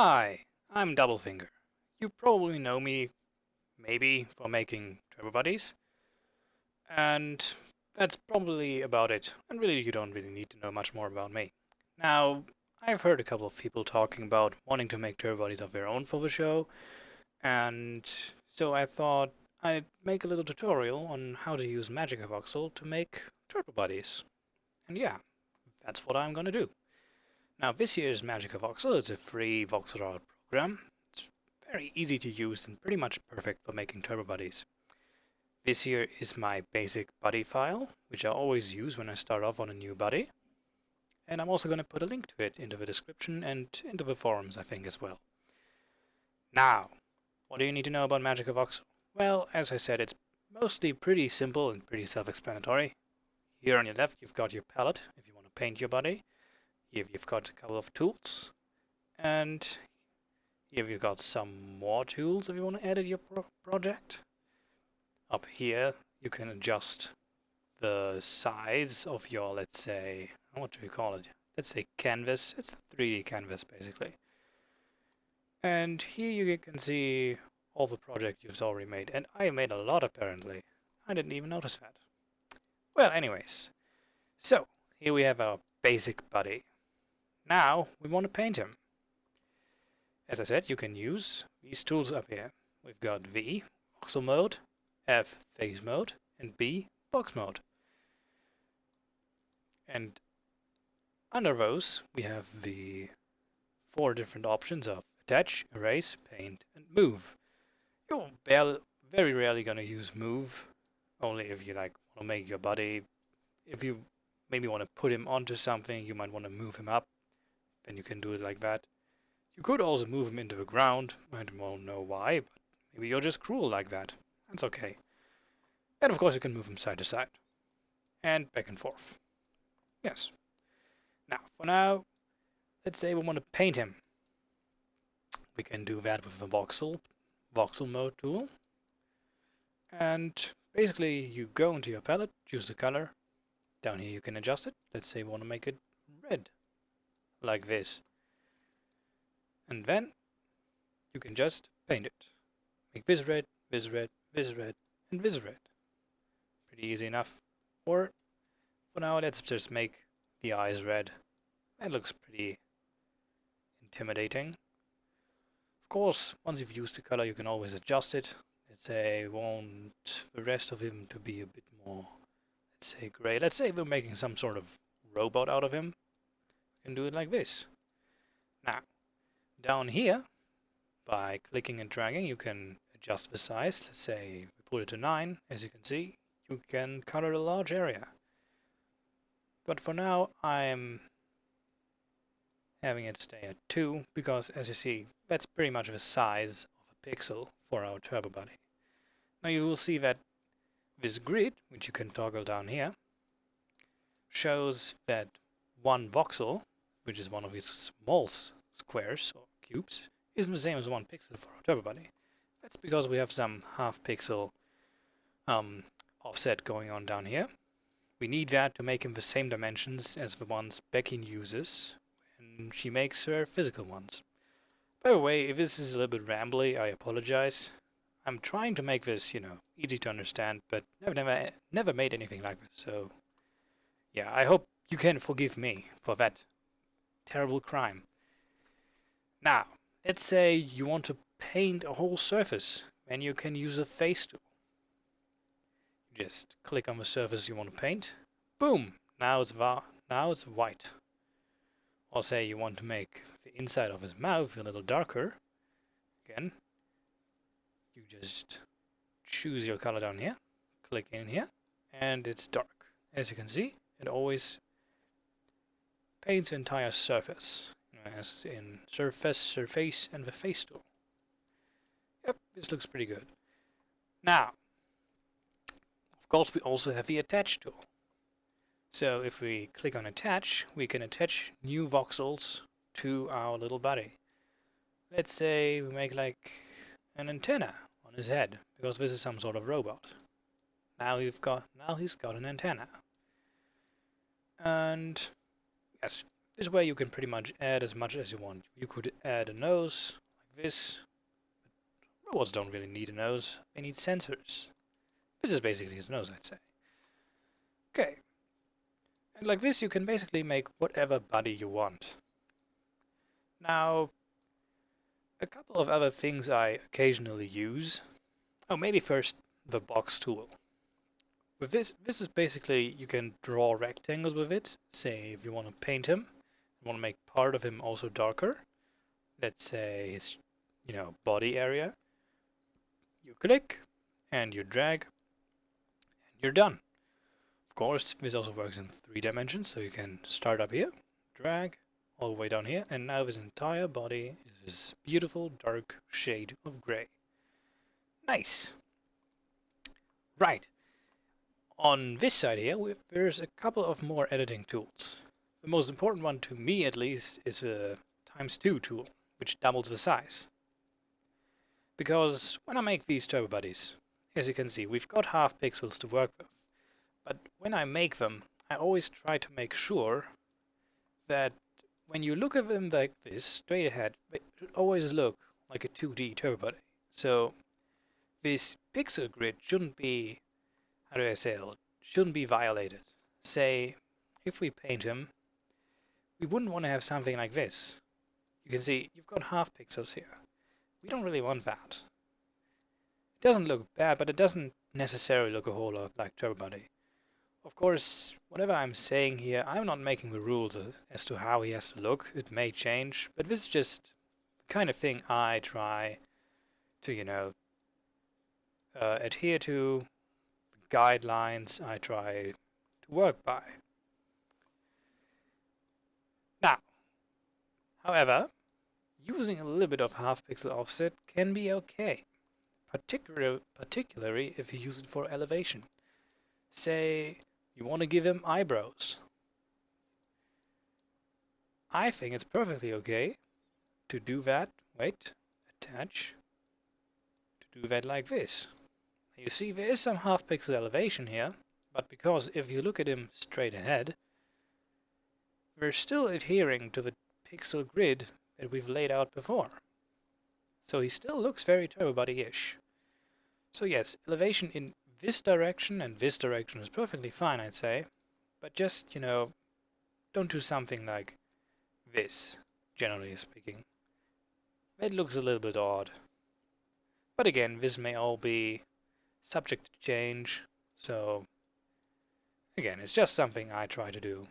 Hi, I'm Doublefinger. You probably know me, maybe, for making turbo buddies, and that's probably about it. And really, you don't really need to know much more about me. Now, I've heard a couple of people talking about wanting to make turbo buddies of their own for the show, and so I thought I'd make a little tutorial on how to use Magic Voxel to make turbo buddies. And yeah, that's what I'm gonna do. Now, this year's Magic Voxel is a free voxel art program. It's very easy to use and pretty much perfect for making turbo buddies. This here is my basic buddy file, which I always use when I start off on a new buddy. And I'm also going to put a link to it into the description and into the forums, I think, as well. Now, what do you need to know about Magic Voxel? Well, as I said, it's mostly pretty simple and pretty self-explanatory. Here on your left, you've got your palette, if you want to paint your buddy. Here you've got a couple of tools, and here you've got some more tools if you want to edit your project. Up here you can adjust the size of your, let's say, what do we call it? Let's say canvas. It's a 3D canvas basically. And here you can see all the project you've already made, and I made a lot apparently. I didn't even notice that. Well, anyways, so here we have our basic buddy. Now we want to paint him. As I said, you can use these tools up here. We've got V, voxel mode, F, phase mode, and B, box mode. And under those, we have the 4 different options of attach, erase, paint, and move. You're very rarely going to use move, only if you want to make your buddy. If you maybe want to put him onto something, you might want to move him up. Then you can do it like that. You could also move him into the ground. I don't know why, but maybe you're just cruel like that. That's okay. And of course you can move him side to side. And back and forth. Yes. Now, for now, let's say we want to paint him. We can do that with the voxel mode tool. And basically you go into your palette, choose the color. Down here you can adjust it. Let's say we want to make it red. Like this. And then you can just paint it. Make this red, this red, this red, and this red. Pretty easy enough. Or for now, let's just make the eyes red. That looks pretty intimidating. Of course, once you've used the color, you can always adjust it. Let's say we want the rest of him to be a bit more, let's say, gray. Let's say we're making some sort of robot out of him. We can do it like this. Now, down here, by clicking and dragging, you can adjust the size. Let's say we put it to 9. As you can see, you can color a large area. But for now, I'm having it stay at 2, because as you see, that's pretty much the size of a pixel for our turbo buddy. Now you will see that this grid, which you can toggle down here, shows that one voxel, which is one of these small squares or cubes, isn't the same as 1 pixel for our turbo buddy. That's because we have some half pixel offset going on down here. We need that to make him the same dimensions as the ones Becky uses when she makes her physical ones. By the way, if this is a little bit rambly, I apologize. I'm trying to make this, easy to understand, but I've never made anything like this, so yeah, I hope you can forgive me for that terrible crime. Now, let's say you want to paint a whole surface, then you can use a face tool. You just click on the surface you want to paint. Boom! Now it's white. Or say you want to make the inside of his mouth a little darker. Again, you just choose your color down here, click in here, and it's dark. As you can see, it always paints the entire surface, as in surface, and the face tool. Yep, this looks pretty good. Now, of course, we also have the attach tool. So if we click on attach, we can attach new voxels to our little buddy. Let's say we make like an antenna on his head, because this is some sort of robot. Now he's got an antenna. And yes, This way you can pretty much add as much as you want. You could add a nose, like this. Robots don't really need a nose, they need sensors. This is basically his nose, I'd say. Okay. And like this you can basically make whatever body you want. Now, a couple of other things I occasionally use. Oh, maybe first the box tool. With this is basically, you can draw rectangles with it. Say if you want to paint him, you want to make part of him also darker. Let's say his, body area. You click and you drag and you're done. Of course, this also works in 3 dimensions, so you can start up here, drag all the way down here, and now his entire body is this beautiful dark shade of gray. Nice. Right. On this side here, there's a couple of more editing tools. The most important one, to me at least, is the ×2 tool, which doubles the size. Because when I make these turbo bodies, as you can see, we've got half pixels to work with. But when I make them, I always try to make sure that when you look at them like this, straight ahead, they should always look like a 2D turbo body. So this pixel grid shouldn't be, shouldn't be violated. Say, if we paint him, we wouldn't want to have something like this. You can see you've got half pixels here. We don't really want that. It doesn't look bad, but it doesn't necessarily look a whole lot like turbo body. Of course, whatever I'm saying here, I'm not making the rules as to how he has to look. It may change, but this is just the kind of thing I try to, adhere to, the guidelines I try to work by. Now, however, using a little bit of half pixel offset can be okay, particularly if you use it for elevation. Say you want to give him eyebrows. I think it's perfectly okay to do that. Wait, attach. To do that like this. You see there is some half pixel elevation here, but because if you look at him straight ahead, we're still adhering to the pixel grid that we've laid out before. So he still looks very turbo body-ish. So yes, elevation in this direction and this direction is perfectly fine, I'd say. But just, don't do something like this, generally speaking. It looks a little bit odd. But again, this may all be subject to change, so again, it's just something I try to do.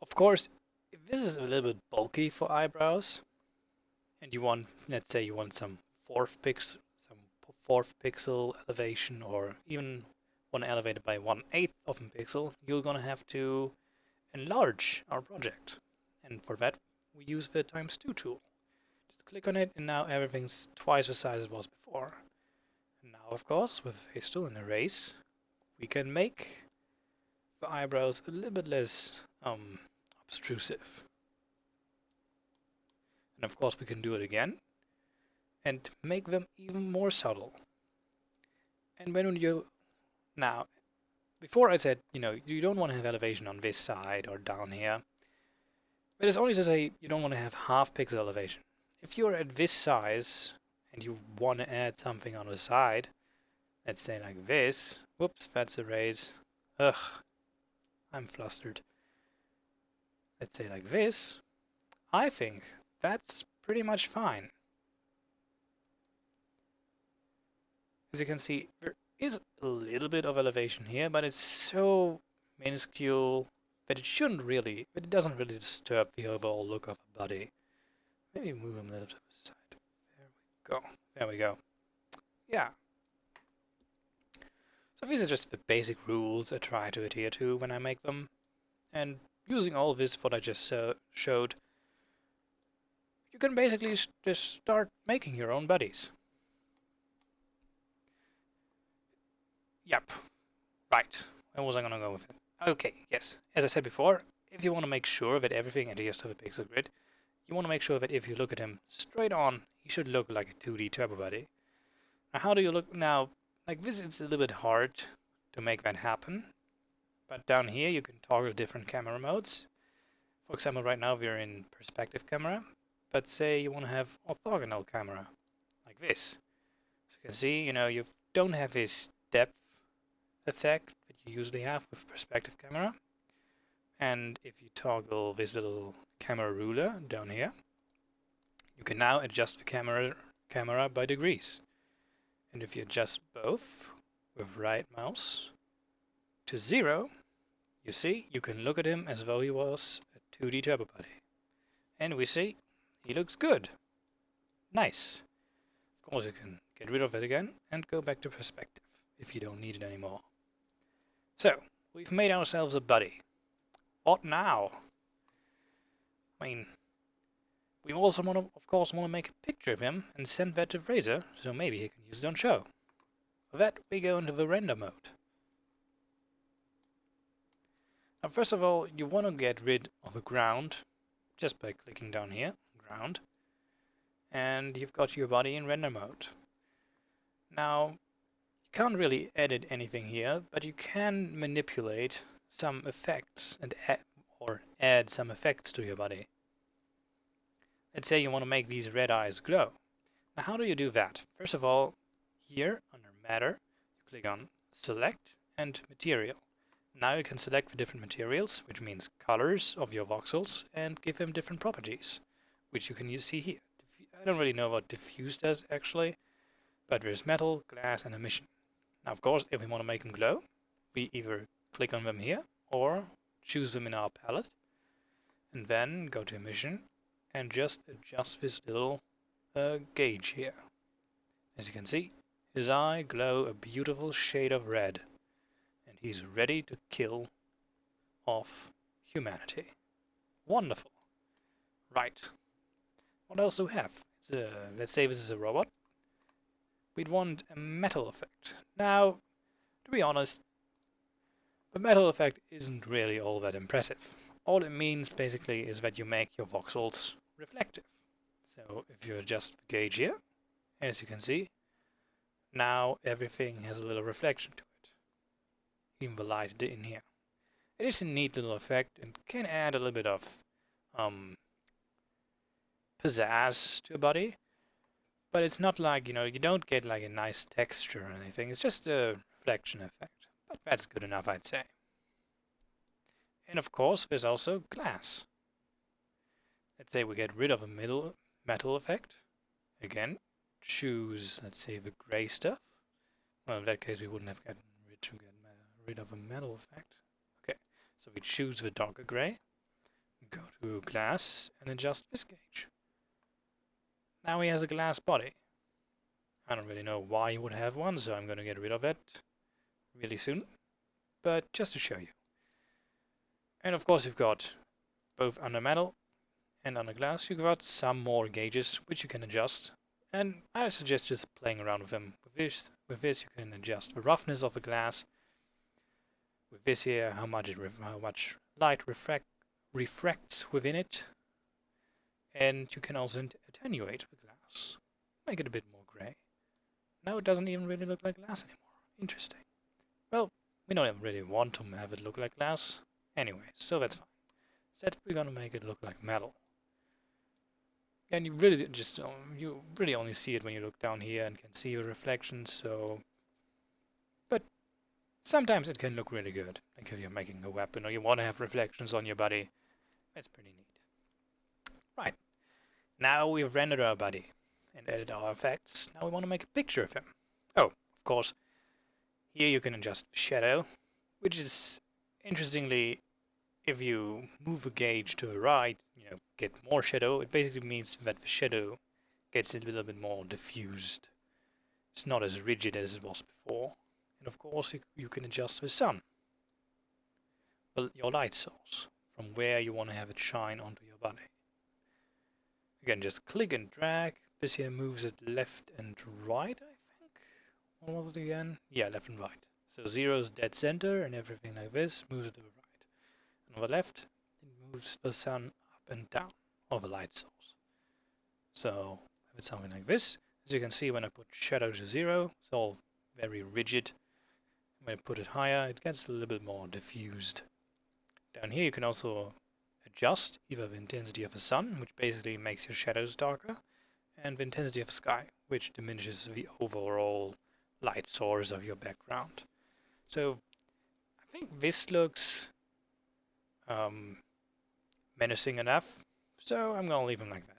Of course, if this is a little bit bulky for eyebrows, and you want, let's say you want some fourth pixel elevation, or even want to elevate it by 1/8 of a pixel, you're gonna have to enlarge our project. And for that, we use the ×2 tool. Just click on it, and now everything's twice the size it was before. And now, of course, with face tool and erase, we can make the eyebrows a little bit less obtrusive. And of course, we can do it again and make them even more subtle. And when you now, before I said, you don't want to have elevation on this side or down here. But it's only to say you don't want to have half pixel elevation. If you're at this size and you want to add something on the side, let's say like this. Whoops, that's erase. Ugh, I'm flustered. Let's say like this. I think that's pretty much fine. As you can see, there is a little bit of elevation here, but it's so minuscule that it doesn't really disturb the overall look of the body. Maybe move him a little to the side. There we go. There we go. Yeah. So these are just the basic rules I try to adhere to when I make them. And using all this, what I just showed, you can basically just start making your own bodies. Yep. Right. Where was I going to go with it? Okay, yes. As I said before, if you want to make sure that everything adheres to the pixel grid, you want to make sure that if you look at him straight on, he should look like a 2D turbo body. Now, how do you look now? Like this, it's a little bit hard to make that happen. But down here, you can toggle different camera modes. For example, right now we're in perspective camera, but say you want to have orthogonal camera, like this. So you can see, you don't have this depth effect that you usually have with perspective camera. And if you toggle this little camera ruler down here, you can now adjust the camera by degrees. And if you adjust both with right mouse to 0, you see you can look at him as though he was a 2D turbo body. And we see he looks good. Nice. Of course you can get rid of it again and go back to perspective if you don't need it anymore. So, we've made ourselves a buddy. What now? I mean, we also of course want to make a picture of him and send that to Fraser, so maybe he can use it on show. For that, we go into the render mode. Now, first of all, you want to get rid of a ground just by clicking down here, ground, and you've got your body in render mode. Now, you can't really edit anything here, but you can manipulate some effects and add some effects to your body. Let's say you want to make these red eyes glow. Now, how do you do that? First of all, here under matter, you click on select and material. Now you can select the different materials, which means colors of your voxels, and give them different properties, which you can see here. I don't really know what diffuse does actually, but there's metal, glass, and emission. Now, of course, if we want to make them glow, we either click on them here or choose them in our palette, and then go to emission and just adjust this little gauge here. As you can see, his eye glow a beautiful shade of red, and he's ready to kill off humanity. Wonderful. Right. What else do we have? Let's say this is a robot. We'd want a metal effect. Now, to be honest, the metal effect isn't really all that impressive. All it means basically is that you make your voxels reflective. So if you adjust the gauge here, as you can see, now everything has a little reflection to it. Even the light in here. It is a neat little effect and can add a little bit of pizzazz to a body, but it's not like, you don't get like a nice texture or anything. It's just a reflection effect, but that's good enough, I'd say. And of course, there's also glass. Let's say we get rid of a metal effect. Again, choose, let's say, the gray stuff. Well, in that case, we wouldn't have gotten rid of a metal effect. Okay, so we choose the darker gray, go to glass, and adjust this gauge. Now he has a glass body. I don't really know why he would have one, so I'm going to get rid of it really soon, but just to show you. And of course, you've got both under metal and under glass. You've got some more gauges which you can adjust, and I suggest just playing around with them. With this, you can adjust the roughness of the glass. With this here, how much light refracts within it, and you can also attenuate the glass, make it a bit more gray. Now it doesn't even really look like glass anymore. Interesting. Well, we don't really want to have it look like glass anyway, so that's fine. Instead, we're gonna make it look like metal. And you really only see it when you look down here and can see your reflections. So, but sometimes it can look really good, like if you're making a weapon or you want to have reflections on your body. That's pretty neat. Right. Now we've rendered our body and added our effects. Now we want to make a picture of him. Oh, of course, here you can adjust the shadow, which is, interestingly, if you move a gauge to the right, get more shadow. It basically means that the shadow gets a little bit more diffused. It's not as rigid as it was before. And of course, you can adjust the sun, your light source, from where you want to have it shine onto your body. Again, just click and drag. This here moves it left and right, I think. What was it again? Yeah, left and right. So 0 is dead center, and everything like this moves it to the right. And on the left, it moves the sun up and down, or the light source. So if it's something like this, as you can see, when I put shadow to 0, it's all very rigid. When I put it higher, it gets a little bit more diffused. Down here, you can also adjust either the intensity of the sun, which basically makes your shadows darker, and the intensity of the sky, which diminishes the overall light source of your background. So I think this looks menacing enough, so I'm gonna leave them like that.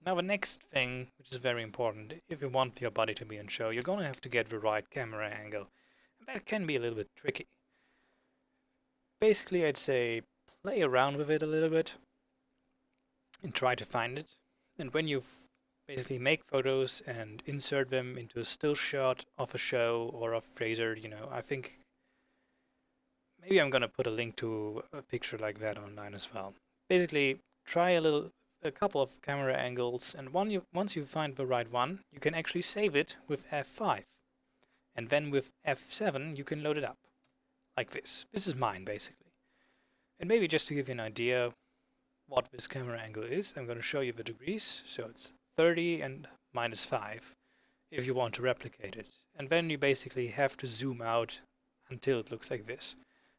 Now the next thing, which is very important, if you want your body to be in show, you're gonna have to get the right camera angle. And that can be a little bit tricky. Basically, I'd say play around with it a little bit and try to find it. And when you basically make photos and insert them into a still shot of a show or of Fraser, I think maybe I'm gonna put a link to a picture like that online as well. Basically, try a couple of camera angles, and once you find the right one, you can actually save it with F5. And then with F7, you can load it up. Like this. This is mine, basically. And maybe just to give you an idea what this camera angle is, I'm going to show you the degrees. So it's 30 and -5 if you want to replicate it. And then you basically have to zoom out until it looks like this.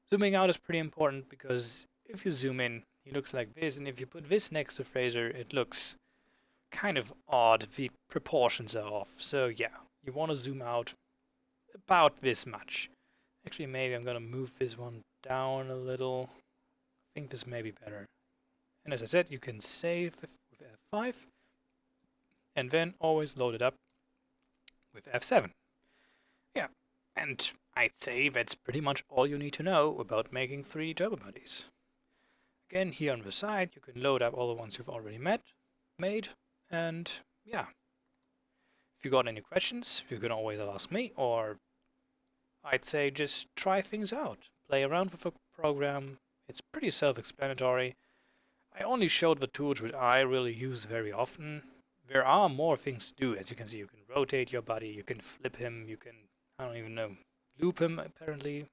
Zooming out is pretty important because if you zoom in, he looks like this, and if you put this next to Fraser, it looks kind of odd. The proportions are off. So yeah, you want to zoom out about this much. Actually, maybe I'm gonna move this one down a little. I think this may be better. And as I said, you can save with F5 and then always load it up with F7. Yeah, and I'd say that's pretty much all you need to know about making 3D turbo bodies. Again, here on the side, you can load up all the ones you've already made, and yeah. If you got any questions, you can always ask me, or I'd say just try things out. Play around with the program. It's pretty self-explanatory. I only showed the tools which I really use very often. There are more things to do. As you can see, you can rotate your body, you can flip him, you can, I don't even know, loop him apparently.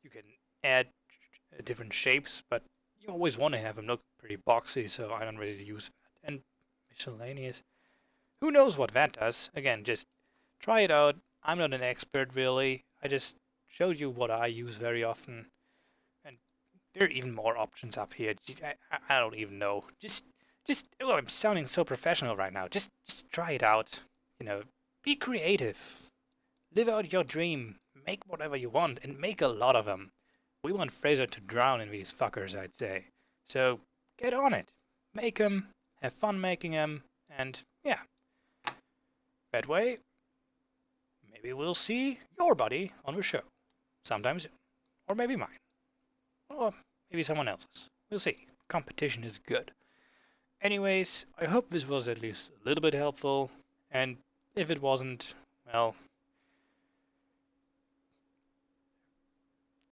You can add different shapes, but you always want to have him look pretty boxy, so I don't really use that. And miscellaneous. Who knows what that does? Again, just try it out. I'm not an expert, really. I just showed you what I use very often. And there are even more options up here. I don't even know. Oh, I'm sounding so professional right now. Just try it out. Be creative. Live out your dream. Make whatever you want, and make a lot of them. We want Fraser to drown in these fuckers, I'd say. So, get on it. Make them. Have fun making them. And, yeah. That way, maybe we'll see your body on the show sometime soon. Or maybe mine. Or maybe someone else's. We'll see. Competition is good. Anyways, I hope this was at least a little bit helpful. And if it wasn't, well,